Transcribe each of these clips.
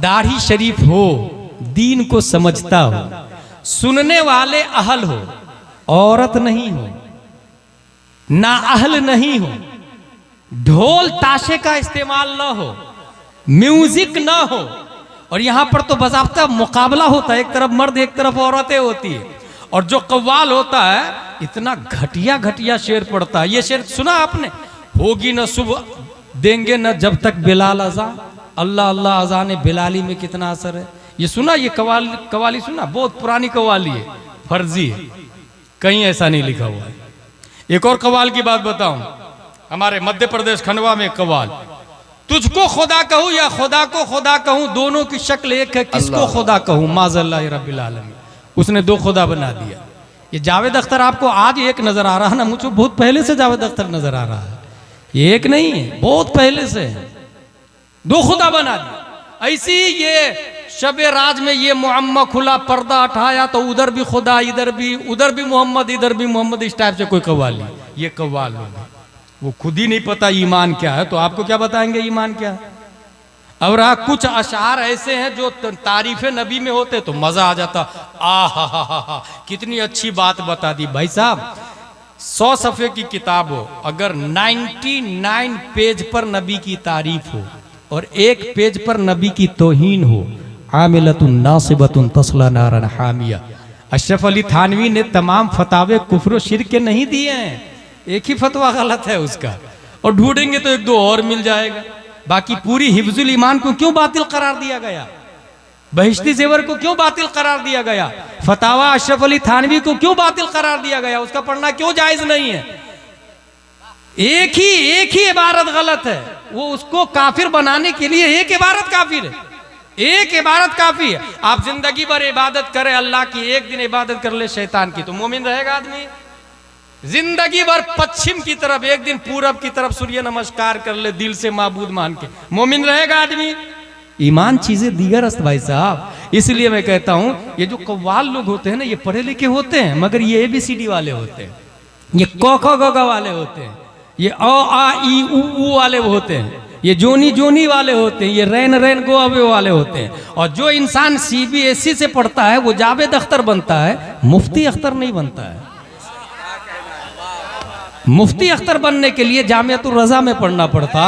दाढ़ी शरीफ हो, दीन को समझता हो, सुनने वाले अहल हो, औरत नहीं हो, ना अहल नहीं हो, ढोल ताशे का इस्तेमाल ना हो, म्यूजिक ना हो। और यहां पर तो बजाबता मुकाबला होता है, एक तरफ मर्द एक तरफ औरतें होती है। और जो कव्वाल होता है इतना घटिया घटिया शेर पढ़ता है। ये शेर सुना आपने? होगी न सुबह देंगे न जब तक बिलाल अज़ान, अल्लाह अल्लाह अज़ान बिलाली में कितना असर है। ये सुना? ये कवाली सुना? बहुत पुरानी कवाली है, फर्जी है, कहीं ऐसा नहीं लिखा हुआ है। एक और कवाल की बात बताऊं, हमारे मध्य प्रदेश खंडवा में कवाल, तुझको खुदा कहूं या खुदा को खुदा कहूं, दोनों की शक्ल एक है, किसको खुदा कहूं, माज़ल्लाहि रब्बिल आलमीन। उसने दो खुदा बना दिया। ये जावेद अख्तर आपको आज एक नजर आ रहा है ना, मुझे बहुत पहले से जावेद अख्तर नजर आ रहा है, ये एक नहीं है, बहुत पहले से दो खुदा बना दिया। ऐसी ये शबे राज में ये मुअम्मा खुला, पर्दा हटाया तो उधर भी खुदा, इधर भी मोहम्मद, इधर भी मोहम्मद, इस टाइप से कोई कव्वाली। ये कव्वाल लोग वो खुद ही नहीं पता ईमान क्या है, तो आपको क्या बताएंगे ईमान क्या है। और कुछ अशार ऐसे हैं जो तारीफे नबी में होते तो मजा आ जाता, हा कितनी अच्छी बात बता दी। भाई साहब 100 सफ़े की किताब हो, अगर 99 पेज पर नबी की तारीफ हो और एक पेज पर नबी की तौहीन हो, आमिलतुन नासिबतुन तस्ला नारन हामिया। अशरफ अली थानवी ने तमाम फतावे कुफ्र शिर्क के नहीं दिए हैं, एक ही फतवा गलत है उसका, और ढूंढेंगे तो एक दो और मिल जाएगा। बाकी पूरी हिफ्जुल ईमान को क्यों बातिल करार दिया गया, बहिश्ती जेवर को क्यों बातिल करार दिया गया, फतावा अशरफ अली थानवी को क्यों बातिल करार दिया गया, उसका पढ़ना क्यों जायज नहीं है। एक ही इबारत गलत है, वो उसको काफिर बनाने के लिए एक इबारत काफिर है, एक इबारत काफी है। आप जिंदगी भर इबादत करें अल्लाह की, एक दिन इबादत कर ले शैतान की, तो मोमिन रहेगा आदमी। जिंदगी भर पश्चिम की तरफ, एक दिन पूरब की तरफ सूर्य नमस्कार कर ले दिल से माबूद मान के, मोमिन रहेगा आदमी। ईमान चीजें दीगर अस्त भाई साहब। इसलिए मैं कहता हूं ये जो कव्वाल लोग होते हैं ना, ये पढ़े लिखे होते हैं, मगर ये ABCD वाले होते हैं, ये क ख ग घ वाले होते हैं, ये अ आ ई उ वाले होते हैं, ये जोनी जोनी वाले होते हैं, ये रैन रैन गो अवे वाले होते हैं। और जो इंसान CBSE से पढ़ता है वो जावेद अख्तर बनता है, मुफ्ती अख्तर नहीं बनता है। मुफ्ती अख्तर बनने के लिए जामियातुर रज़ा में पढ़ना पड़ता,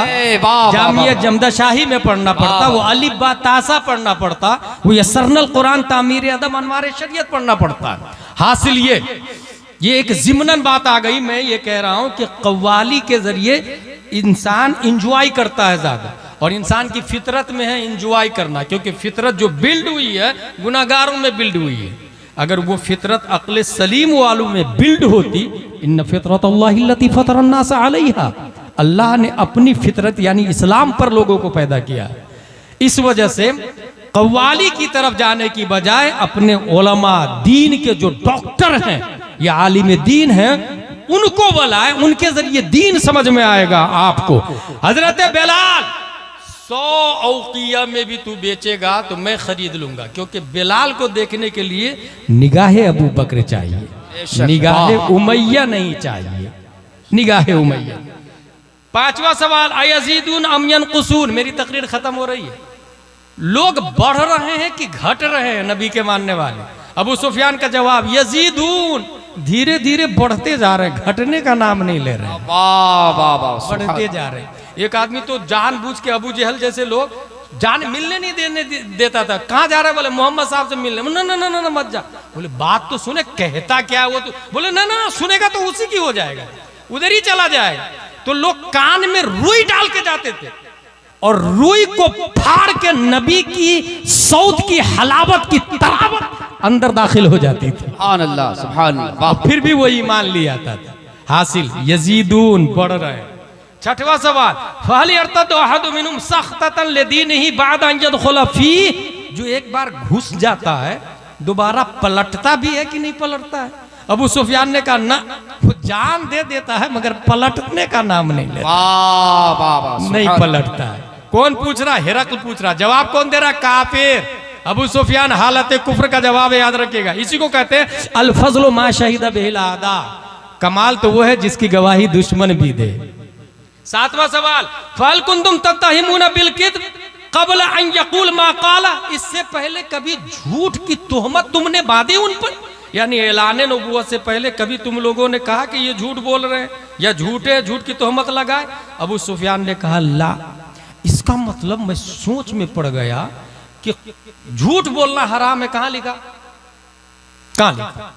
जामिया जमदा शाही में पढ़ना पड़ता, वो अलिफ बा तासा पढ़ना पड़ता, वो यसरनल कुरान तामीर अदब अनवार शरीयत पढ़ना पड़ता। हासिल ये एक जिमनन बात आ गई। मैं ये कह रहा हूं कि कव्वाली के जरिए इंसान इंजॉय करता है ज्यादा, और इंसान की फितरत में है इंजॉय करना, क्योंकि फितरत जो बिल्ड हुई है गुनाहगारों में बिल्ड हुई है। अगर वो फितरत अक्ल सलीम वालों में बिल्ड होती, इन्न फितरतल्लाहिल्लती फतरन्नास अलैहा, अल्लाह ने अपनी फितरत यानी इस्लाम पर लोगों को पैदा किया। इस वजह से कव्वाली की तरफ जाने की बजाय अपने उलमा दीन के जो डॉक्टर हैं या आलिम दीन हैं उनको बुलाए, उनके जरिए दीन समझ में आएगा आपको। हजरत बिलाल 100 औकिया में भी तू बेचेगा तो मैं खरीद लूंगा, क्योंकि बिलाल को देखने के लिए निगाहे अबू बकर चाहिए, निगाहे उमैया नहीं चाहिए, निगाहे उमैया। 5वां सवाल, अयज़ीदून अम यनकुसून। मेरी तकरीर खत्म हो रही है। लोग बढ़ रहे हैं कि घट रहे हैं नबी के मानने वाले? अबू सुफियान का जवाब, यज़ीदून, धीरे धीरे बढ़ते जा रहे हैं, घटने का नाम नहीं ले रहे, बढ़ते जा रहे हैं। एक आदमी तो जानबूझ के, अबू जहल जैसे लोग जान मिलने नहीं देता था। कहाँ जा रहा है? बोले मोहम्मद साहब से मिलने। ना मत जा। बोले बात तो सुने, कहता क्या है वो तो। बोले ना सुनेगा तो उसी की हो जाएगा, उधर ही चला जाएगा। तो लोग कान में रुई डाल के जाते थे और रुई को फाड़ के नबी की सौत की हलावत की तरावत अंदर दाखिल हो जाती थी। सुभान अल्लाह, सुभान अल्लाह। फिर भी वो ईमान ले आता था। हासिल यजीदून, बढ़ रहे। 6वां सवाल, फहल यर्तद अहदु मिनहुम सख्ततन लिदीनिही बाद अन यदखुल फी। जो एक बार घुस जाता है दोबारा पलटता भी है कि नहीं पलटता है? अबू सुफियान ने कहा ना, वो जान दे देता है मगर पलटने का नाम नहीं लेता, नहीं पलटता है। कौन पूछ रहा? हिरकल पूछ रहा। जवाब कौन दे रहा? काफिर। अबू सुफियान हालत कुफ्र का जवाब याद रखिएगा। इसी को कहते हैं अल फज़्लु मा शहीदा बिहिल आदा। कमाल तो वो है जिसकी गवाही दुश्मन भी दे। 7वां सवाल, फल कुंतुम तत्तहिमूना बिल किद्ब क़ब्ल अन यक़ूल मा क़ाला, इससे पहले कभी झूठ की तोहमत तुमने बांधी उन पर, यानी ऐलान नबूवत से पहले कभी तुम लोगों ने कहा कि ये झूठ बोल रहे हैं या झूठे, झूठ की तोहमत लगाए। अबू सुफियान ने कहा ला। इसका मतलब मैं सोच में पड़ गया कि झूठ बोलना हराम है। कहां लिखा? कहां लिखा?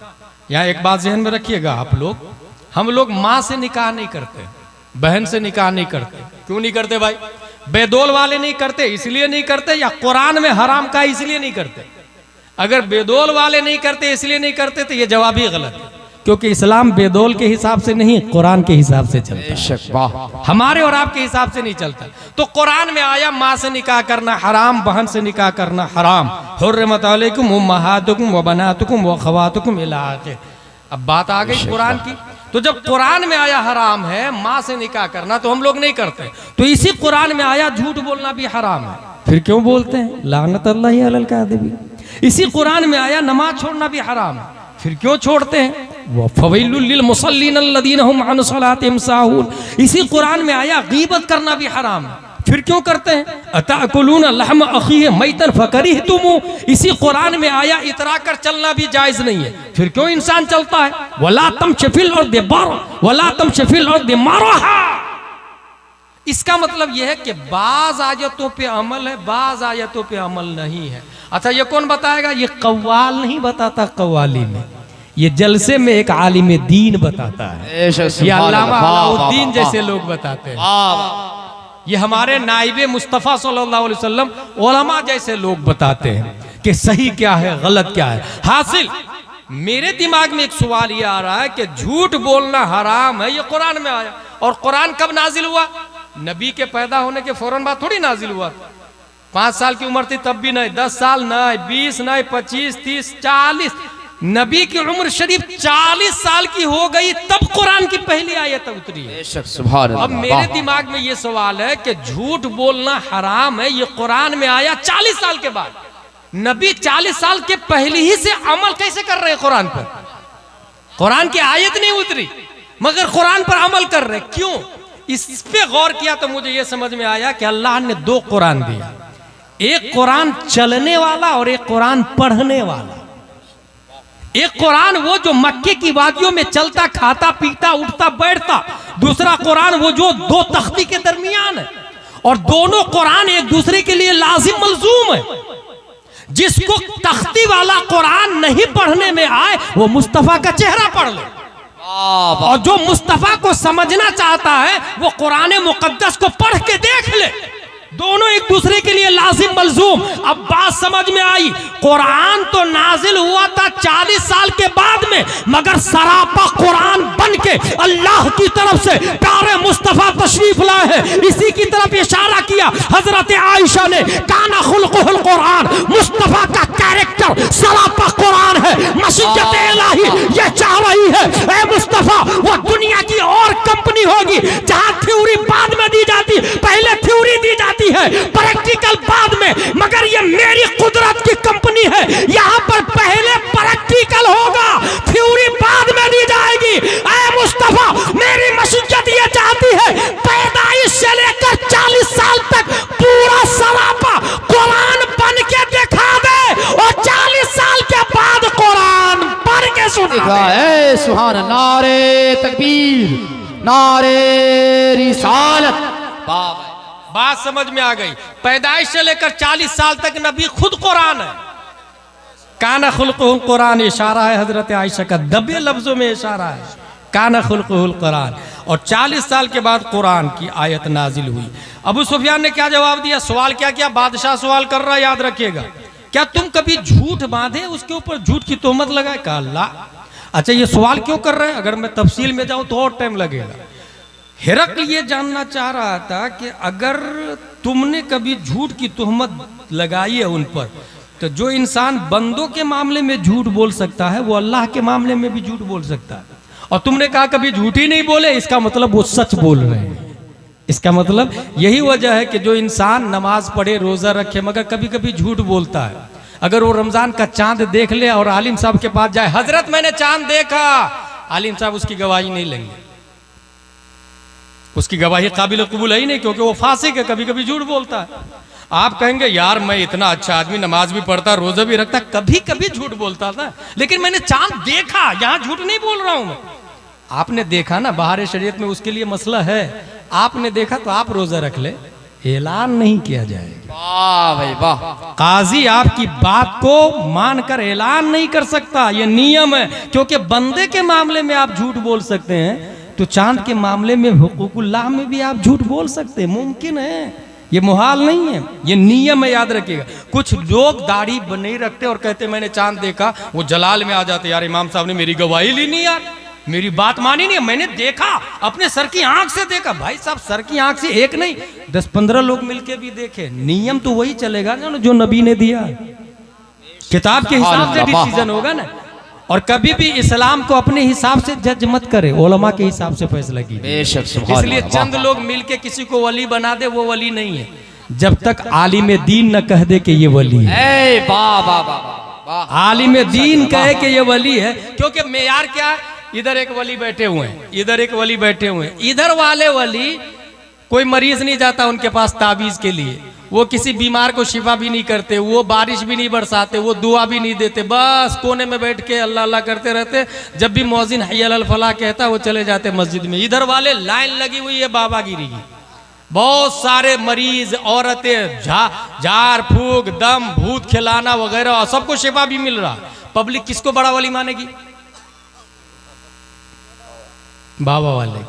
यहां एक बात ज़हन में रखिएगा आप लोग, हम लोग मां से निकाह नहीं करते, बहन से निकाह नहीं करते। क्यों नहीं करते भाई? बेदौल वाले नहीं करते इसलिए नहीं करते, या कुरान में हराम का इसलिए नहीं करते? अगर बेदौल वाले नहीं करते इसलिए नहीं करते तो ये जवाब ही गलत है, क्योंकि इस्लाम बेदौल के हिसाब से नहीं, कुरान के हिसाब से चलता है, हमारे और आपके हिसाब से नहीं चलता। तो कुरान में आया माँ से निकाह करना हराम, बहन से निकाह करना हराम। हुर्रिमत अलैकुम उम्महातुकुम व बनातुकुम व अख़वातुकुम इला आखिर। अब बात आ गई कुरान की। तो जब कुरान में आया हराम है माँ से निकाह करना, तो हम लोग नहीं करते। तो इसी कुरान में आया झूठ बोलना भी हराम है, फिर क्यों बोलते हैं? लानतुल्लाहि अलल काज़िबीन। इसी कुरान में आया नमाज छोड़ना भी हराम है, फिर क्यों छोड़ते हैं? वह फवैलुल लिल मुसल्लीन अल्लज़ीना हुम अन सलातिहिम साहून। इसी कुरान में आया गीबत करना भी हराम है, फिर क्यों करते हैं? अताकुलून लहम अखीहि मैतन फकरिहतुमू। इसी कुरान में आया इतरा कर चलना भी जायज नहीं है, फिर क्यों इंसान चलता है? वला तमशी फिल अर्दि वला तमशी फिल अर्दि मरहा। इसका मतलब यह है कि बाज आयतों पे अमल है, बाज आयतों पे अमल नहीं है। अच्छा ये कौन बताएगा? ये कव्वाल नहीं बताता कव्वाली में, ये जलसे में एक आलिम दीन बताता है, ये अल्लामा अलाउद्दीन जैसे लोग बताते हैं। ये हमारे नाइबे मुस्तफ़ा सल्लल्लाहु अलैहि वसल्लम उलमा जैसे लोग बताते हैं कि सही क्या है गलत क्या है। हासिल मेरे दिमाग में एक सवाल ये आ रहा है कि झूठ बोलना हराम है, ये कुरान में आया, और कुरान कब नाजिल हुआ? नबी के पैदा होने के फौरन बाद थोड़ी नाजिल हुआ। 5 साल की उम्र थी तब भी नहीं, 10 साल नहीं, 20 नहीं, 25, 30, 40। नबी की उम्र शरीफ 40 साल की हो गई तब कुरान की पहली आयत उतरी है। अब मेरे दिमाग में ये सवाल है कि झूठ बोलना हराम है, ये कुरान में आया 40 साल के बाद। नबी 40 साल के पहले ही से अमल कैसे कर रहे हैं कुरान पर? कुरान की आयत नहीं उतरी मगर कुरान पर अमल कर रहे, क्यों? इस पे गौर किया तो मुझे ये समझ में आया कि अल्लाह ने 2 कुरान दिया, एक कुरान चलने वाला और एक कुरान पढ़ने वाला। एक कुरान वो जो मक्के की वादियों में चलता खाता पीता उठता बैठता, दूसरा कुरान वो जो 2 तख्ती के दरमियान है, और दोनों कुरान एक दूसरे के लिए लाजिम मलजूम है। जिसको तख्ती वाला कुरान नहीं पढ़ने में आए वो मुस्तफा का चेहरा पढ़ ले, और जो मुस्तफा को समझना चाहता है वो कुरान मुकद्दस को पढ़ के देख ले। दोनों एक दूसरे के लिए लाजिम मलजूम। अब बात समझ में आई, कुरान तो नाजिल हुआ था 40 साल के बाद में, मगर सरापा कुरान बन के अल्लाह की तरफ से प्यारे मुस्तफा तशरीफ लाए हैं। इसी की तरफ इशारा किया हजरत आयशा ने, काना खुल्कुहुल कुरान, मुस्तफा का कैरेक्टर सरापा कुरान है। मसीहत इलाही ये चाह रही है ए मुस्तफा वो दुनिया की और कंपनी होगी जहां थ्योरी बाद में दी जाती, पहले थ्योरी दी जाती है, प्रैक्टिकल बाद में, मगर ये मेरी कुदरत की कंपनी है, यहां पर पहले प्रैक्टिकल होगा, थ्योरी बाद में दी जाएगी। ऐ मुस्तफा मेरी मसीहत ये चाहती है पैदाइश से लेकर 40 साल तक पूरा सरापा कुरान बन के दिखा दे, और 40 साल के बाद कुरान पढ़ के सुना दे। सुभान नारे तकबीर, नारे रिसालत। बात समझ में आ गई? पैदाइश से लेकर 40 साल तक नबी खुद कुरान है। काना खुल्कुहुल कुरान इशारा है हजरत आयशा का, दबे लफ्जों में इशारा है, काना खुल्कुहुल कुरान। और 40 साल के बाद कुरान की आयत नाजिल हुई। अबू सुफियान ने क्या जवाब दिया? सवाल क्या किया? बादशाह सवाल कर रहा है, याद रखिएगा। क्या तुम कभी झूठ बांधे उसके ऊपर झूठ की तोहमत लगाए? कहा अल्लाह। अच्छा ये सवाल क्यों कर रहे हैं? अगर मैं तफसील में जाऊं तो और टाइम लगेगा। हिरकल ये जानना चाह रहा था कि अगर तुमने कभी झूठ की तोहमत लगाई है उन पर, तो जो इंसान बंदों के मामले में झूठ बोल सकता है वो अल्लाह के मामले में भी झूठ बोल सकता है। और तुमने कहा कभी झूठ ही नहीं बोले, इसका मतलब वो सच बोल रहे हैं। इसका मतलब यही वजह है कि जो इंसान नमाज पढ़े रोजा रखे मगर कभी कभी झूठ बोलता है, अगर वो रमजान का चांद देख ले और आलिम साहब के पास जाए, हजरत मैंने चांद देखा, आलिम साहब उसकी गवाही नहीं लेंगे, उसकी गवाही काबिल कबूल है ही नहीं, क्योंकि वो फासिक है, कभी कभी झूठ बोलता है। आप कहेंगे यार मैं इतना अच्छा आदमी, नमाज भी पढ़ता, रोजा भी रखता, कभी कभी झूठ बोलता था, लेकिन मैंने चांद देखा, यहां झूठ नहीं बोल रहा हूं मैं। आपने देखा ना, बाहर शरीयत में उसके लिए मसला है, आपने देखा तो आप रोजा रख ले, ऐलान नहीं किया जाएगा। वाह भाई वाह। काजी आपकी बात को मानकर ऐलान नहीं कर सकता, यह नियम है। क्योंकि बंदे के मामले में आप झूठ बोल सकते हैं, तो चांद के मामले में हुकूकुल्लाह में भी आप झूठ बोल सकते हैं, मुमकिन है, ये मुहाल नहीं है, ये नियम है, याद रखिएगा। कुछ लोग दाढ़ी नहीं रखते और कहते मैंने चांद देखा, वो जलाल में आ जाते, यार इमाम साहब ने मेरी गवाही ली नहीं, यार मेरी बात मानी नहीं, मैंने देखा, अपने सर की आंख से देखा। भाई साहब सर की आंख से एक नहीं 10-15 लोग मिलके भी देखे, नियम तो वही चलेगा ना जो नबी ने दिया, किताब के हिसाब से डिसीजन होगा ना। और कभी भी इस्लाम को अपने हिसाब से जज मत करे, उलमा के हिसाब से फैसला कीजिए। इसलिए चंद लोग मिलके किसी को वली बना दे, वो वली नहीं है, जब तक आलिम दीन न कह दे कि ये वली है। आलिम दीन कहे कि ये वली है, क्योंकि मेयार क्या, इधर एक वली बैठे हुए हैं, इधर एक वली बैठे हुए हैं, इधर वाले वली कोई मरीज नहीं जाता उनके पास ताबीज के लिए, वो किसी बीमार को शिफा भी नहीं करते, वो बारिश भी नहीं बरसाते, वो दुआ भी नहीं देते, बस कोने में बैठ के अल्लाह अल्लाह करते रहते। जब भी मौजिन हय्या अल फलाह कहता वो चले जाते मस्जिद में। इधर वाले लाइन लगी हुई है बाबागिरी की, बहुत सारे मरीज, औरतें, झाड़ फूक, दम, भूत खिलाना वगैरह, और सबको शिफा भी मिल रहा। पब्लिक किसको बड़ा वली मानेगी? बाबा वाले,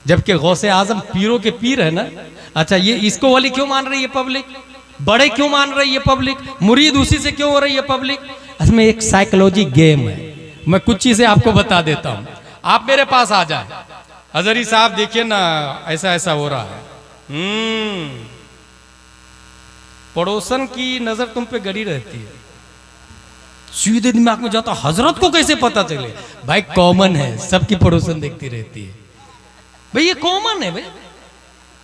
जबकि गौसे आजम पीरों के पीर है ना। अच्छा, ये इसको वली क्यों मान रही है पब्लिक? बड़े क्यों मान रही है पब्लिक? मुरीद उसी से क्यों हो रही है पब्लिक? इसमें एक साइकोलॉजी गेम है, मैं कुछ चीजें आपको बता देता हूं। आप मेरे पास आ जाए, हजरी साहब देखिए ना ऐसा ऐसा हो रहा है, पड़ोसन की नजर तुम पे गड़ी रहती है, सीधे दिमाग में जाता हजरत को कैसे पता चले? भाई कॉमन है, सबकी पड़ोसन देखती रहती है, भाई ये कॉमन है भाई।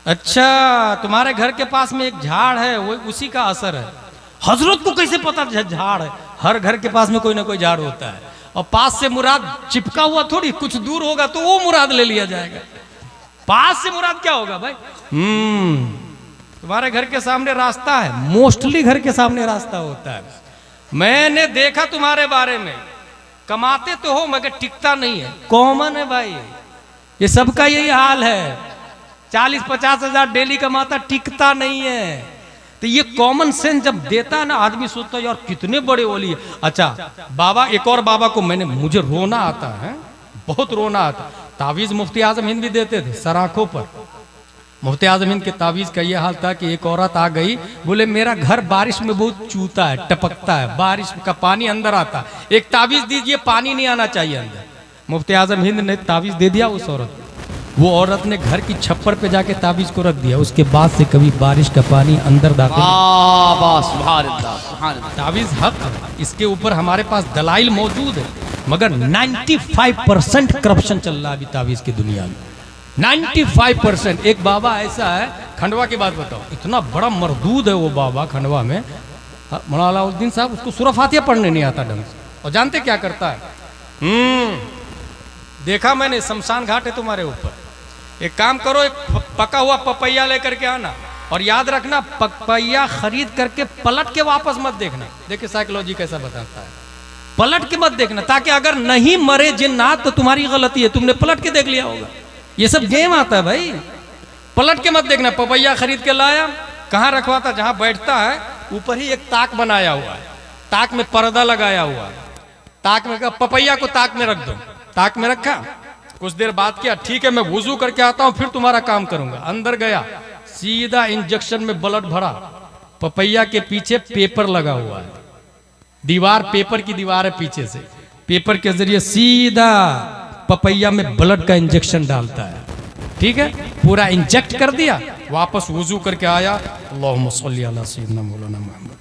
अच्छा, तुम्हारे घर के पास में एक झाड़ है, वो उसी का असर है, हजरत को कैसे पता झाड़ है? हर घर के पास में कोई ना कोई झाड़ होता है, और पास से मुराद चिपका हुआ थोड़ी, कुछ दूर होगा तो वो मुराद ले लिया जाएगा। पास से मुराद क्या होगा भाई? तुम्हारे घर के सामने रास्ता है, मोस्टली घर के सामने रास्ता होता है। मैंने देखा तुम्हारे बारे में, कमाते तो हो मगर टिकता नहीं है, कॉमन है भाई, ये सबका यही हाल है। 40-50 हजार डेली कमाता, टिकता नहीं है। तो ये कॉमन सेंस जब देता है ना, आदमी सोचता है यार कितने बड़े वली है। अच्छा बाबा, एक और बाबा को मुझे रोना आता है, बहुत रोना आता। तावीज मुफ्ती आजम हिंद भी देते थे सराखों पर। मुफ्ती आजम हिंद के तावीज का ये हाल था कि एक औरत आ गई, बोले मेरा घर बारिश में बहुत चूता है, टपकता है, बारिश का पानी अंदर आता, एक तावीज दीजिए, पानी नहीं आना चाहिए अंदर। मुफ्ती आजम हिंद ने तावीज दे दिया उस औरत को। वो औरत ने घर की छप्पर पे जाके तावीज को रख दिया, उसके बाद से कभी बारिश का पानी अंदर दाखिल। तावीज हक, इसके ऊपर हमारे पास दलाइल मौजूद है, मगर 95% करप्शन चल रहा है अभी तावीज की दुनिया में, 95%। एक बाबा ऐसा है, खंडवा की बात बताओ, इतना बड़ा मरदूद है वो बाबा खंडवा में, मौलाना अलाउद्दीन साहब, उसको सूरह फातिहा पढ़ने नहीं आता ढंग से। और जानते क्या करता है? देखा मैंने, शमशान घाट है तुम्हारे ऊपर, एक काम करो, एक पका हुआ पपैया लेकर के आना, और याद रखना पपैया खरीद करके पलट के वापस मत देखना। देखिए साइकोलॉजी कैसा बताता है, पलट के मत देखना, ताकि अगर नहीं मरे जिन्नात तो तुम्हारी गलती है, तुमने पलट के देख लिया होगा। ये सब गेम आता है भाई, पलट के मत देखना। पपैया खरीद के लाया, कहाँ रखवा था? जहां बैठता है ऊपर ही एक ताक बनाया हुआ है, ताक में पर्दा लगाया हुआ है, ताक में पपैया को ताक में रख दो, ताक में रखा, कुछ देर बाद किया, ठीक है मैं वुजू करके आता हूं फिर तुम्हारा काम करूंगा। अंदर गया, सीधा इंजेक्शन में ब्लड भरा, पपैया के पीछे पेपर लगा हुआ है, दीवार पेपर की दीवार है, पीछे से पेपर के जरिए सीधा पपैया में ब्लड का इंजेक्शन डालता है, ठीक है, पूरा इंजेक्ट कर दिया, वापस वुजू करके आया, अल्लाहुम्मा सल्ली अला सय्यिदना मौलाना मुहम्मद,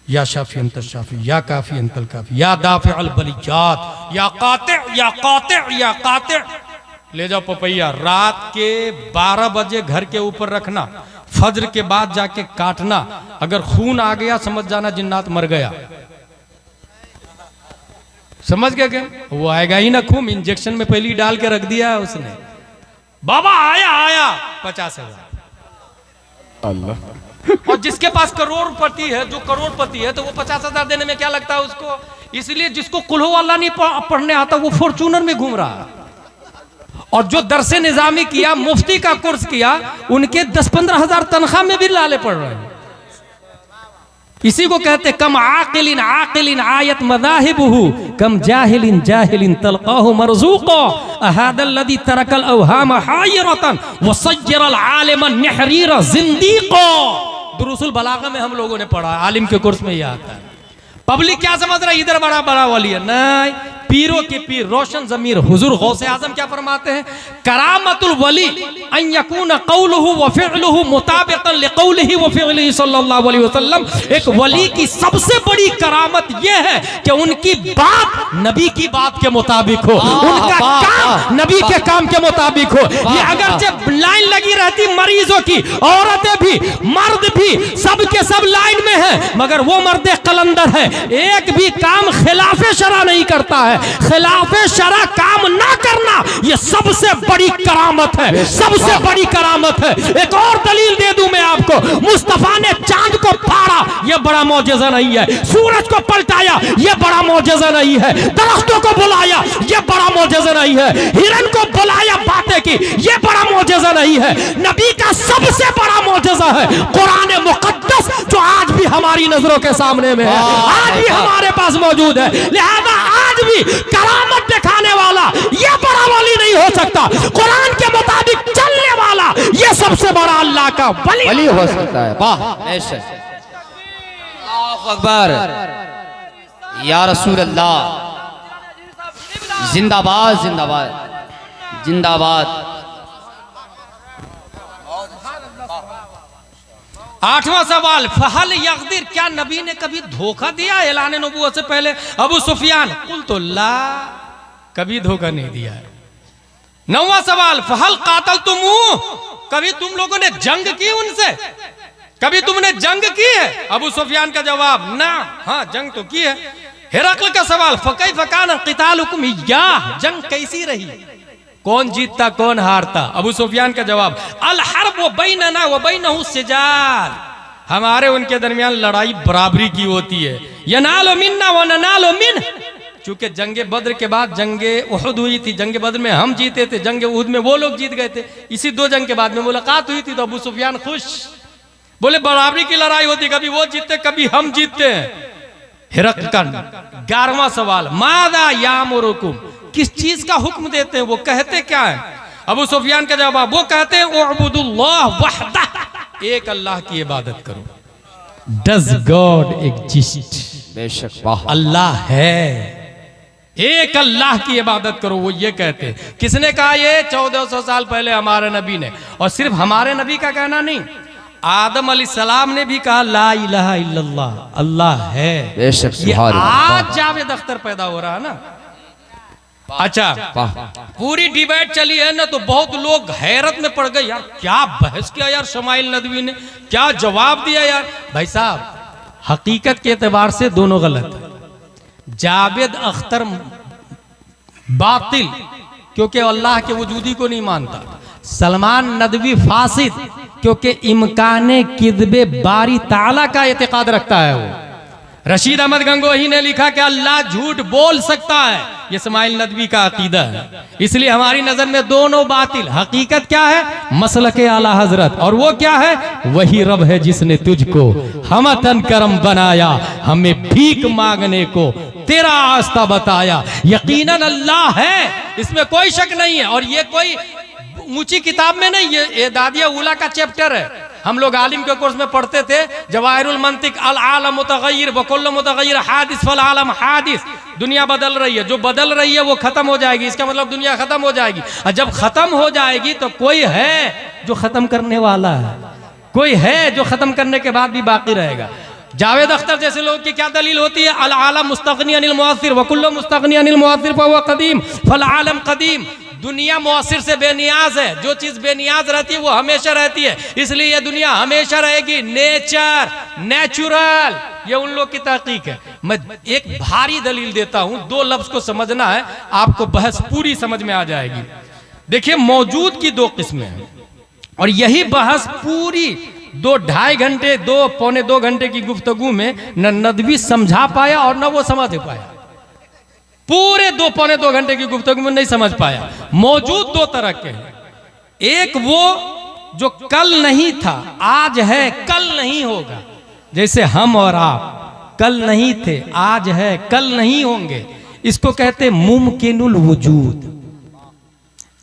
या शाफी अंत शाफी, या काफी अंतल काफी, या दाफि अल बलिजात, या कातिअ या कातिअ या कातिअ। ले जाओ पपैया, रात के 12 बजे घर के ऊपर रखना, फज्र के बाद जाके काटना, अगर खून आ गया समझ जाना जिन्नात मर गया। समझ गए क्या? वो आएगा ही ना खून, इंजेक्शन में पहले ही डाल के रख दिया है उसने। बाबा आया 50,000 अल्लाह और जिसके पास करोड़पति है, जो करोड़पति है, तो वो 50,000 देने में क्या लगता है उसको। इसलिए जिसको कुल्हू वाला नहीं पढ़ने आता वो फॉर्च्यूनर में घूम रहा है। और जो दरसे निजामी किया, मुफ्ती का कोर्स किया, उनके 10-15 हजार तनख्वाह में भी लाले पड़ रहे हैं। इसी को कहते कम आकिलिन आकिलिन आयत मदाहिबुहु कम जाहिलिन जाहिलिन तलकाहु मरज़ूक़ो अहादल लदी तरकल अवहाम हायरतन वसय्यरल आलिम नहरीर ज़िंदीक़ो। दुरूसुल बलागा में हम लोगों ने पढ़ा, आलिम के कोर्स में ये आता है। पब्लिक क्या समझ रहा है, इधर बड़ा बड़ा वली है। नहीं, पीरों के पीर रोशन ज़मीर हुजूर गौसे आज़म क्या फरमाते हैं, करामतुल वली अन यकून क़ौलुहु व फ़िअलुहु मुताबिक़न लिक़ौलिहि व फ़िअलिहि सल्लल्लाहु अलैहि वसल्लम। एक वली की सबसे बड़ी करामत यह है कि उनकी बात नबी की बात के मुताबिक हो, उनका काम नबी के काम के मुताबिक हो। ये अगर जब लाइन लगी रहती मरीजों की, औरतें भी मर्द भी सबके सब लाइन में है, मगर वो मर्द कलंदर है, एक भी काम खिलाफे शरा नहीं करता है। खिलाफे शरा काम ना करना ये सबसे बड़ी करामत है, सबसे बड़ी करामत है। एक और दलील दे दूं मैं आपको, मुस्तफा ने चांद को फाड़ा, ये बड़ा मौजज़ा नहीं है। सूरज को पलटाया, ये बड़ा मौजज़ा नहीं है। दरख्तों को बुलाया, ये बड़ा मौजज़ा नहीं है। हिरन को बुलाया, बातें की, ये बड़ा मौजज़ा नहीं है। नबी का सबसे बड़ा मौजज़ा है कुरान मुकद्दस, जो आज भी हमारी नजरों के सामने में है, आज भी हमारे पास मौजूद है। लिहाजा आज भी करामत दिखाने वाला ये बड़ा वली नहीं हो सकता, कुरान के मुताबिक चलने वाला ये सबसे बड़ा अल्लाह का वली हो सकता है। वाह, ऐसे अल्लाहु अकबर, या रसूल अल्लाह, जिंदाबाद जिंदाबाद जिंदाबाद। 8वां सवाल, फहल यगदिर, क्या नबी ने कभी धोखा दिया ऐलान नबूवत से पहले अबू सुफियान? कुल तो ला, कभी धोखा नहीं दिया है। 9वां सवाल, फहल कातल तुम, कभी तुम लोगों ने जंग की उनसे? कभी तुमने जंग की है? अबू सुफियान का जवाब ना, हाँ जंग तो की है। हिरकल का सवाल, फकई फकान क़ितालुकुम इय्याह, जंग कैसी रही, कौन जीतता कौन हारता? अबू सुफियान का जवाब, अल हर्ब व बैनना व बैनहु सिजाल, हमारे उनके दरमियान लड़ाई बराबरी की होती है। यनालु मिन्ना व ननालु मिन, चूंकि जंगे बद्र के बाद जंगे उहुद हुई थी, जंगे बद्र में हम जीते थे, जंगे उहुद में वो लोग जीत गए थे। इसी 2 जंग के बाद में मुलाकात हुई थी, तो अबू सुफियान खुश, बोले बराबरी की लड़ाई होती, कभी वो जीतते कभी हम जीतते हैं। हिरकल 11वां सवाल, मादा यामुरुकुम, किस चीज का हुक्म देते हैं, वो कहते क्या है? अबू सुफियान का जवाब, वो कहते हैं उअबुदुल्लाह वहदह, एक अल्लाह की इबादत करो। Does God exist? बेशक, वाह, अल्लाह है, एक अल्लाह की इबादत करो, वो ये कहते हैं। किसने कहा ये? 1400 साल पहले हमारे नबी ने। और सिर्फ हमारे नबी का कहना नहीं, आदम अलैहिस्सलाम ने भी कहा ला इलाहा इल्लल्लाह, अल्लाह है। बेशक, ये आज जावेद अख्तर पैदा हो रहा है ना। अच्छा, पूरी डिबेट चली है ना, तो बहुत लोग हैरत में पड़ गए, यार क्या बहस किया यार शमाइल नदवी ने, क्या जवाब दिया यार। भाई साहब, हकीकत के एतबार से दोनों गलत है। जावेद अख्तर बातिल, क्योंकि अल्लाह के वजूदी को नहीं मानता। सलमान नदवी फासिद, क्योंकि इम्काने किदबे बारी ताला का एतकाद रखता है वो। रशीद अहमद गंगोही ने लिखा कि अल्लाह झूठ बोल सकता है, ये इस्माइल नदवी का अकीदा है। इसलिए हमारी नजर में दोनों बातिल। हकीकत क्या है? मसलके आला हजरत, और वो क्या है? वही रब है जिसने तुझको हमतन करम बनाया, हमें भीख मांगने को तेरा आस्था बताया। यकीनन अल्लाह है, इसमें कोई शक नहीं है। और ये कोई ऊंची किताब में नहीं, ये दादिया उला का चैप्टर है। हम लोग आलिम के कोर्स में पढ़ते थे, जवाहिरुल मंतिक, अल आलम मुतगय्यिर व कुल्लु मुतगय्यिर हादिस फल आलम हादिस। दुनिया बदल रही है, जो बदल रही है वो खत्म हो जाएगी, इसका मतलब दुनिया खत्म हो जाएगी। और जब खत्म हो जाएगी तो कोई है जो खत्म करने वाला है, कोई है जो खत्म करने के बाद भी बाकी रहेगा। जावेद अख्तर जैसे लोग की क्या दलील होती है? अल आलम मुस्तगनी अनिल मुअस्सिर व कुल्लु मुस्तगनी अनिल मुअस्सिर फहुव कदीम फल आलम कदीम। दुनिया मुअस्सिर से बेनियाज है, जो चीज बेनियाज रहती है वो हमेशा रहती है, इसलिए ये दुनिया हमेशा रहेगी। नेचर, नेचुरल, ये उन लोग की तहकीक है। मैं एक भारी दलील देता हूं, 2 लफ्ज को समझना है, आपको बहस पूरी समझ में आ जाएगी। देखिए, मौजूद की 2 किस्में हैं, और यही बहस पूरी दो ढाई घंटे, दो पौने 2 घंटे की गुफ्तगू में न नदवी समझा पाया और न वो समझ पाया। पूरे 2 पौने 2 घंटे की गुफ्तगू में नहीं समझ पाया। मौजूद 2 तरह के हैं, एक वो जो कल नहीं था आज है, कल नहीं होगा, जैसे हम और आप कल नहीं थे आज है, कल नहीं होंगे, इसको कहते मुमकिनुल वजूद।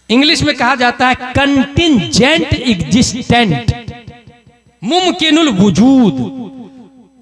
इंग्लिश में कहा जाता है कंटिंजेंट एग्जिस्टेंट, मुमकिनुल वजूद।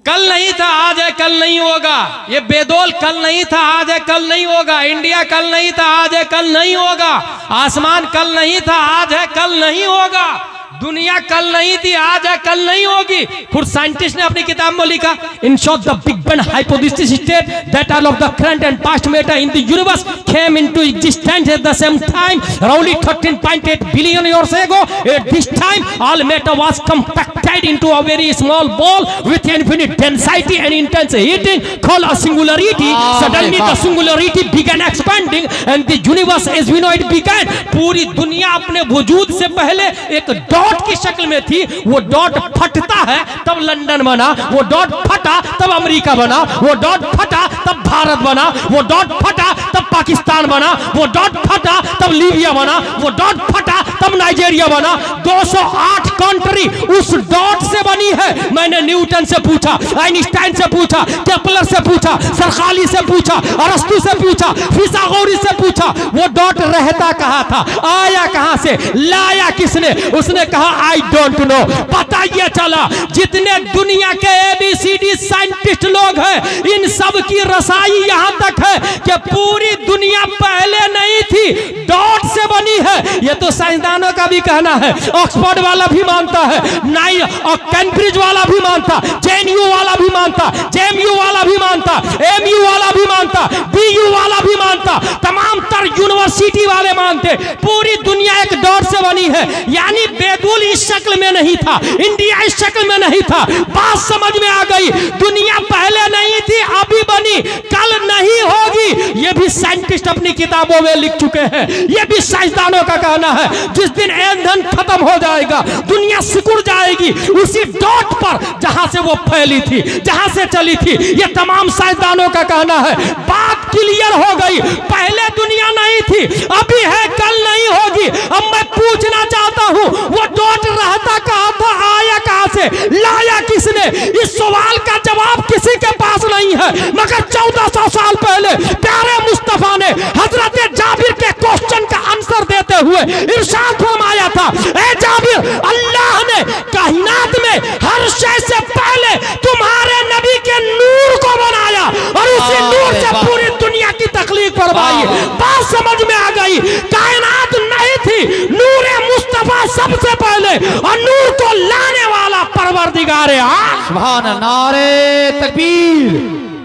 कल नहीं था आज है, कल नहीं होगा। ये बेदौल कल नहीं था आज है, कल नहीं होगा। इंडिया कल नहीं था आज है, कल नहीं होगा। आसमान कल नहीं था आज है, कल नहीं होगा। दुनिया कल नहीं थी आज है, कल नहीं होगी। खुद साइंटिस्ट ने अपनी किताब में लिखा, in short the big bang hypothesis state that all of the current and past matter in the universe came into existence at the same time roundly 13.8 billion years ago. At this time all matter was compacted into a very small ball with infinite density and intense heating called a singularity. Suddenly the singularity began expanding and the universe as we know it began. पूरी दुनिया अपने वजूद से पहले एक dot की शक्ल में थी। वो डॉट फटता है तब लंदन बना, वो डॉट फटा तब अमेरिका बना, वो डॉट फटा तब भारत बना, वो डॉट फटा तब पाकिस्तान बना, वो डॉट फटा तब लीबिया बना, वो डॉट फटा तब नाइजीरिया बना। 208 कंट्री उस डॉट से बनी है। मैंने न्यूटन से पूछा, आइंस्टाइन से पूछा, केपलर से पूछा, सरखाली से पूछा, अरस्तु से पूछा, फिसागोरस से पूछा, वो डॉट रहता कहां था, आया कहां से, लाया किसने? उसने कहा आई डोंट नो। पता ये चला जितने दुनिया के ABCD साइंटिस्ट लोग हैं, इन सब की रसाई यहां तक है कि पूरी दुनिया पहले नहीं थी, डॉट से बनी है। ये तो साइंसदानों का भी कहना है, ऑक्सफोर्ड वाला भी मानता है, नाई और कैम्ब्रिज वाला भी मानता, JNU वाला भी मानता, JMU वाला भी मानता, MU वाला भी मानता, BU वाला भी मानता, तमाम तर यूनिवर्सिटी वाले मानते। पूरी दुनिया एक डॉट से बनी है। यानी बेदुल इस शक्ल में नहीं था, इंडिया इस शक्ल में नहीं था। बात समझ में आ गई, दुनिया पहले नहीं थी अभी बनी, कल नहीं होगी। ये भी साइंटिस्ट अपनी किताबों में लिख चुके हैं, ये भी साइंसदानों का कहना है। जिस दिन ईंधन खत्म हो जाएगा, दुनिया सिकुड़ जाएगी उसी डॉट पर जहां से वो फैली थी, जहां से चली थी। ये तमाम साइंसदानों का कहना है। बात क्लियर हो गई, पहले दुनिया नहीं थी अभी है, कल नहीं होगी। अब मैं पूछना चाहता हूं, वो डॉट रहता कहां था, आया कहां से, लाया किसने? इस सवाल का जवाब किसी के पास नहीं है। मगर 1400 साल पहले प्यारे मुस्तफा ने हजरत जाबिर के क्वेश्चन का आंसर देते हुए इरशाद फरमाया था, ए जाबिर, अल्लाह ने कायनात में हर शय से पहले तुम्हारे नबी के नूर को बनाया और उसी नूर से पूरी दुनिया की तख्लीक फरमाई। बात समझ में आ गई, कायनात नहीं थी, नूरे मुस्तफा सबसे पहले और नूर को लाने वाला परवरदिगार आलम। सुभान अल्लाह, नारे तकबीर,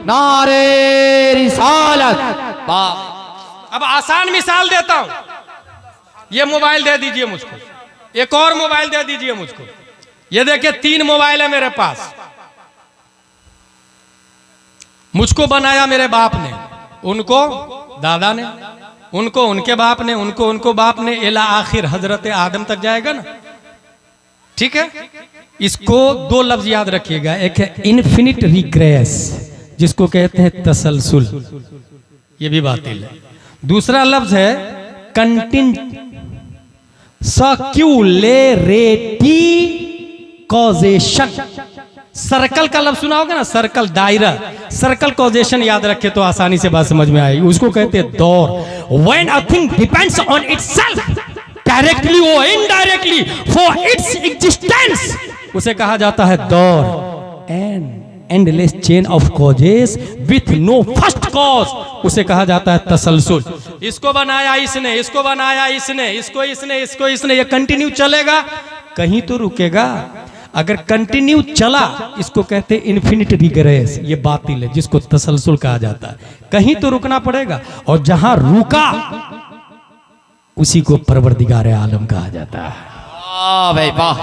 नारे रिसालत। अब आसान मिसाल देता हूं, ये मोबाइल दे दीजिए मुझको, एक और मोबाइल दे दीजिए मुझको। ये देखिए 3 मोबाइल है मेरे पास। मुझको बनाया मेरे बाप ने, उनको दादा ने, उनको उनके बाप ने, उनको उनको बाप ने, इला आखिर हजरत आदम तक जाएगा ना। ठीक है, इसको 2 लफ्ज याद रखिएगा, एक है इन्फिनिट रिग्रेस जिसको कहते हैं तसलसुल, ये भी बातिल है। दूसरा लफ्ज है सर्क्युलेरेटी कॉजेशन। सर्कल का लफ्ज सुना होगा ना, सर्कल, दायरा, सर्कल कॉजेशन याद रखे तो आसानी से बात समझ में आएगी। उसको कहते हैं दौर। When a thing depends on itself directly और इनडायरेक्टली फॉर इट्स एग्जिस्टेंस, उसे कहा जाता है दौर। Endless chain of causes with no first cause, उसे कहा जाता है तसलसल। इसको बनाया इसने, इसको बनाया इसने, इसको इसने, इसको इसने, ये कंटिन्यू चलेगा, कहीं तो रुकेगा। अगर कंटिन्यू चला, इसको कहते हैं इन्फिनिट रिग्रेस, ये बातिल है, जिसको तसलसल कहा जाता है। कहीं तो रुकना पड़ेगा, और जहां रुका उसी को परवरदिगार आलम कहा जाता है। वाह भाई वाह,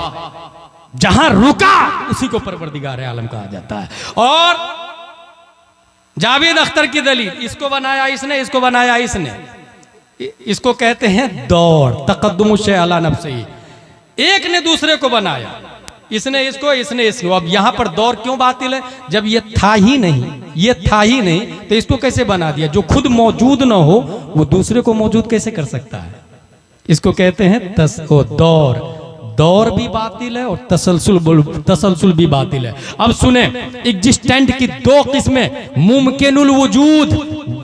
जहां रुका उसी को परवरदिगार आलम कहा जाता है। और जावेद अख्तर की दलील, इसको बनाया इसने, इसको बनाया इसने, इसको कहते हैं दौर, तकद्दुम शै अला नफ्सिही। एक ने दूसरे को बनाया, इसने इसको। अब यहां पर दौर क्यों बातिल है? जब ये था ही नहीं, तो इसको कैसे बना दिया? जो खुद मौजूद ना हो वो दूसरे को मौजूद कैसे कर सकता है? इसको कहते हैं दौर भी बातिल है और तसलसल भी बातिल है। अब सुने, एग्जिस्टेंट की दो किस्में, मुमकिनुल वजूद,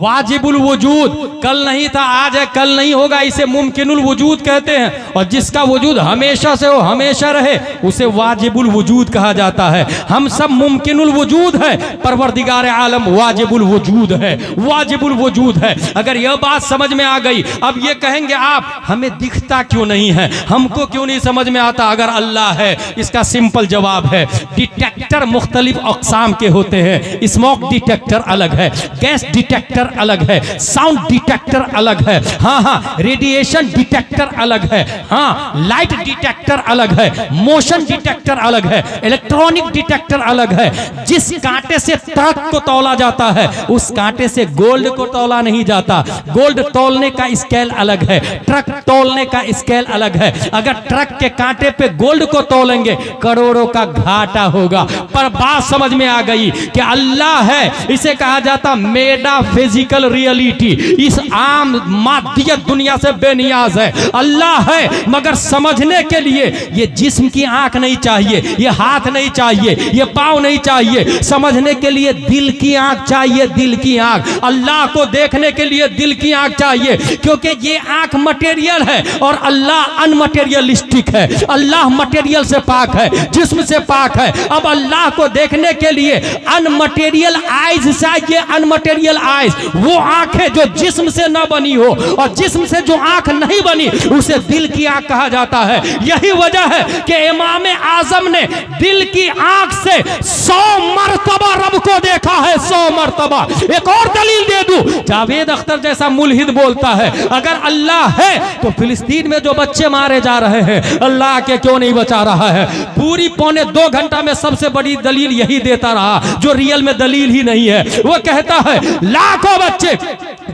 वाजिबुल वजूद। कल नहीं था आज है, कल नहीं होगा, इसे मुमकिनुल वजूद कहते हैं। और जिसका वजूद हमेशा से हो, हमेशा रहे, उसे वाजिबुल वजूद कहा जाता है। हम सब मुमकिनुल वजूद है, परवरदिगार आलम वाजिबुल वजूद है। अगर यह बात समझ में आ गई, अब ये कहेंगे आप हमें दिखता क्यों नहीं है, हमको क्यों नहीं समझ में आता अगर अल्लाह है? इसका सिंपल जवाब है, डिटेक्टर मुख्तलिफ अक़साम के होते हैं। स्मोक डिटेक्टर अलग है, गैस डिटेक्टर अलग है, साउंड डिटेक्टर अलग है, हाँ, रेडिएशन डिटेक्टर अलग है, हाँ, लाइट डिटेक्टर अलग है, मोशन डिटेक्टर अलग है, इलेक्ट्रॉनिक डिटेक्टर अलग है। जिस कांटे से ट्रक को तौला जाता है, उस कांटे से गोल्ड को तौला नहीं जाता। गोल्ड तौलने का स्केल अलग है, ट्रक तौलने का स्केल अलग है। अगर ट्रक के कांटे पे गोल्ड को तौलेंगे, करोड़ों का घाटा होगा। पर बात समझ में आ गई कि अल्लाह है, इसे कहा जाता मेटाफिजिकल रियलिटी। इस आम मादियत दुनिया से बेनियाज है। अल्लाह है, मगर समझने के लिए ये जिस्म की आंख नहीं चाहिए, ये हाथ नहीं चाहिए, ये पांव नहीं चाहिए। समझने के लिए दिल की आंख चाहिए, दिल की आंख। अल्लाह को देखने के लिए दिल की आंख चाहिए, क्योंकि ये आंख मटेरियल है और अल्लाह अनमटेरियलिस्टिक है। अल्लाह मटेरियल से पाक है, जिस्म से पाक है। अब अल्लाह को देखने के लिए अनमटेरियल आइज चाहिए, अनमटेरियल आइज, वो आंखें जो जिस्म से न बनी हो, और जिस्म से जो आंख नहीं बनी उसे दिल की आंख कहा जाता है। यही वजह है कि इमाम आजम ने दिल की आंख से 100 मरतबा रब को देखा है, 100 मरतबा। एक और दलील दे दूं, जावेद अख्तर जैसा मुल्हिद बोलता है अगर अल्लाह है तो फिलिस्तीन में जो बच्चे मारे जा रहे हैं, अल्लाह के क्यों नहीं बचा रहा है? पूरी पौने 2 घंटा में सबसे बड़ी दलील यही देता रहा, जो रियल में दलील ही नहीं है। वो कहता है लाखों बच्चे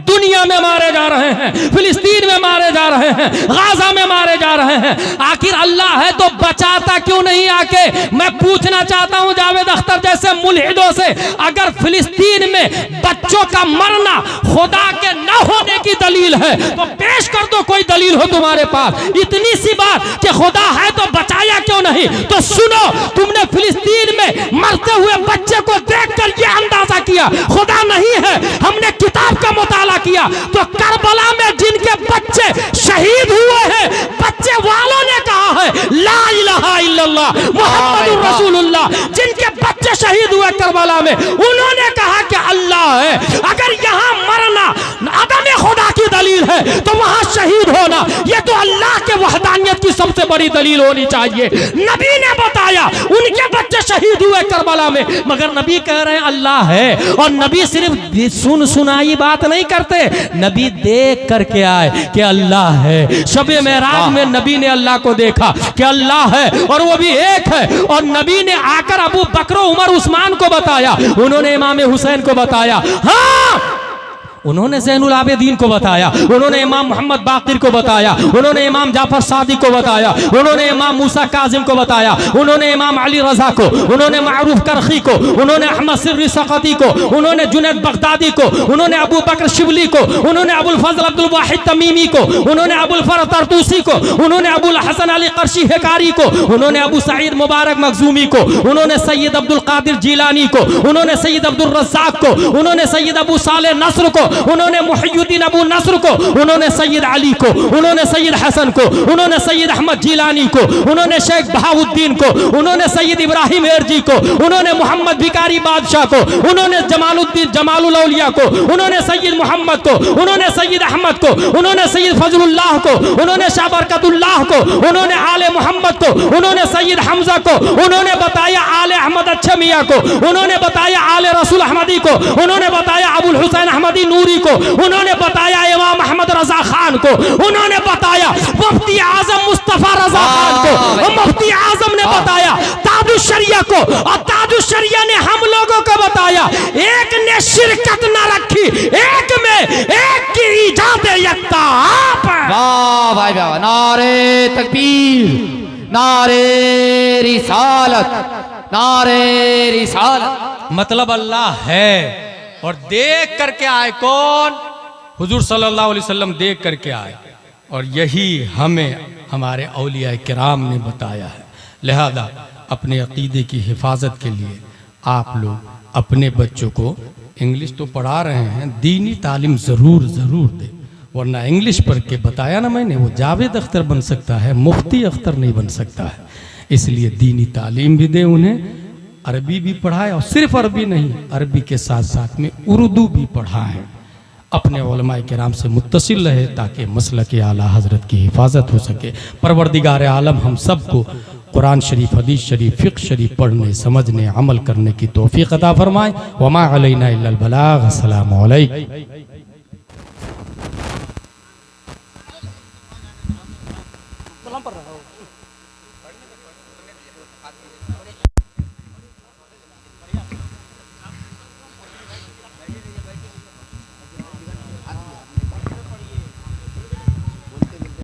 दुनिया में मारे जा रहे हैं, फिलिस्तीन में मारे जा रहे हैं, गाजा में मारे जा रहे हैं, आखिर अल्लाह है तो बचाता क्यों नहीं आके? मैं पूछना चाहता हूं जावेद अख्तर जैसे मुल्हिदों से, अगर फिलिस्तीन में बच्चों का मरना खुदा के न होने की दलील है तो पेश कर दो, कोई दलील हो तुम्हारे पास। इतनी सी बात कि खुदा है तो बचाया क्यों नहीं? तो सुनो, तुमने फिलिस्तीन में मरते हुए बच्चे को देखकर यह अंदाजा किया खुदा नहीं है। हमने किताब का मुताला किया तो करबला में जिनके बच्चे शहीद हुए हैं, बच्चे वालों ने कहा है ला इलाहा इल्लल्लाह मुहम्मदुर रसूलुल्लाह। जिनके बच्चे शहीद हुए करबला में, उन्होंने कहा कि अल्लाह है। अगर यहाँ मरना अदम खुदा की दलील है तो वहां शहीद होना यह तो अल्लाह के वहदानियत की सबसे बड़ी दलील होनी चाहिए। नबी ने बताया उनके बच्चे शहीद हुए करबला में, मगर नबी कह रहे हैं अल्लाह है। और नबी सिर्फ सुनाई बात नहीं करते, नबी देख करके आए कि अल्लाह है। शबे मेराज में नबी ने अल्लाह को देखा कि अल्लाह है और वो भी एक है। और नबी ने आकर अबू बकर, उमर, उस्मान को बताया, उन्होंने इमाम हुसैन को बताया, हाँ उन्होंने ज़ैनुल आबिदीन को बताया, उन्होंने इमाम मोहम्मद बाकिर को बताया, उन्होंने इमाम जाफर सादिक को बताया, उन्होंने इमाम मूसा काजिम को बताया, उन्होंने इमाम अली रजा को, उन्होंने मारूफ करखी को, उन्होंने अहमद सिर्री सकती को, उन्होंने जुनैद बगदादी को, उन्होंने अबू बकर शिबली को, उन्होंने अबुल फजल अब्दुल वाहिद तमीमी को, उन्होंने अबुल फरह तरतूसी को, उन्होंने अबुल हसन अली कर्शी हेकारी को, उन्होंने अबू सईद मुबारक मखजूमी को, उन्होंने सैयद अब्दुल कादिर जीलानी को, उन्होंने सैयद अब्दुल रज़्ज़ाक को, उन्होंने सैयद अबू सालेह नस्र को, उन्होंने मुहियुद्दीन अबू नस्र को, उन्होंने सैयद अली को, उन्होंने सैयद हसन को, उन्होंने सैयद अहमद जीलानी को, उन्होंने शेख बहाउद्दीन को, उन्होंने सैयद इब्राहिम एरजी को, उन्होंने मोहम्मद भिकारी बादशाह को, उन्होंने जमालुद्दीन जमालुल औलिया को, उन्होंने सैयद मोहम्मद को, उन्होंने सैयद अहमद को, उन्होंने सैयद फजलुल्लाह को, उन्होंने शाह बरकतुल्लाह को, उन्होंने आले मोहम्मद को, उन्होंने सैयद हमजा को, उन्होंने बताया आले अहमद अच्छे मियाँ को, उन्होंने बताया आले रसूल अहमदी को, उन्होंने बताया अबुल हुसैन अहमदी नूरी को, उन्होंने बताया इमाम अहमद रजा खान को, उन्होंने बताया मुफ्ती आजम मुस्तफा रजा खान को, मुफ्ती आजम ने बताया ताजुश शरिया को, और ताजुश शरिया ने हम लोगों को बताया। एक ने शिरकत न रखी, एक में एक की इजाद यकता आप। वाह भाई वाह, नारे तकबीर, नारे रिसालत, नारे रिसालत। मतलब अल्लाह है और देख करके आए कौन? हुजूर सल्लल्लाहु अलैहि वसल्लम देख करके आए और यही हमें हमारे औलिया किराम ने बताया है। लिहाजा अपने अकीदे की हिफाजत के लिए आप लोग अपने बच्चों को इंग्लिश तो पढ़ा रहे हैं, दीनी तालीम ज़रूर दें, वरना इंग्लिश पढ़ के बताया ना मैंने, वो जावेद अख्तर बन सकता है, मुफ्ती अख्तर नहीं बन सकता है। इसलिए दीनी तालीम भी दें उन्हें, अरबी भी पढ़ाए और सिर्फ अरबी नहीं, अरबी के साथ साथ में उर्दू भी पढ़ाएं। अपने उलमाए किराम से मुत्तसिल रहे ताकि मसलक आला हज़रत की हिफाजत हो सके। परवरदिगार आलम हम सबको कुरान शरीफ, हदीस शरीफ, फ़िक़्ह शरीफ पढ़ने, समझने, अमल करने की तौफ़ीक़ अता फरमाए। वमा अलैना इल्लल बलाग। अस्सलामु अलैकुम।